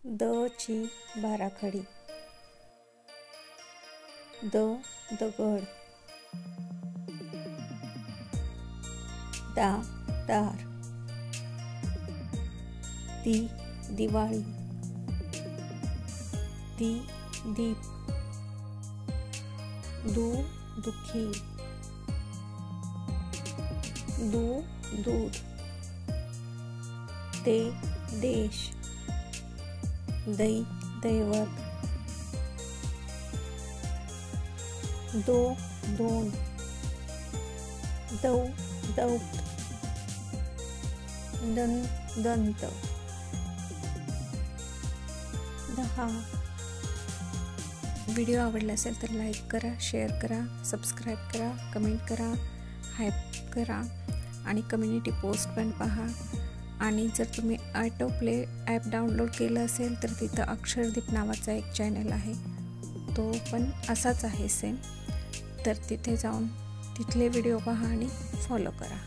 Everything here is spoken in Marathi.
द ची बाराखडी, द दगड, दा दार, दी दिवाळी, दी दीप, दू दुखी, दू दूध, दे देश, दै दैवत, दो दोन, दौ दौत, दन दंत, दहा। व्हिडिओ आवडला असेल तर लाईक करा, शेअर करा, सबस्क्राईब करा, कमेंट करा, हाईप करा आणि कम्युनिटी पोस्ट पण पहा। आणि जर तुम्ही ऑटो प्ले ॲप डाउनलोड केलं असेल तर तिथं अक्षरदीप नावाचा एक चॅनल आहे, तो पण असाच आहे सेम, तर तिथे जाऊन तिथले व्हिडिओ पहा आणि फॉलो करा।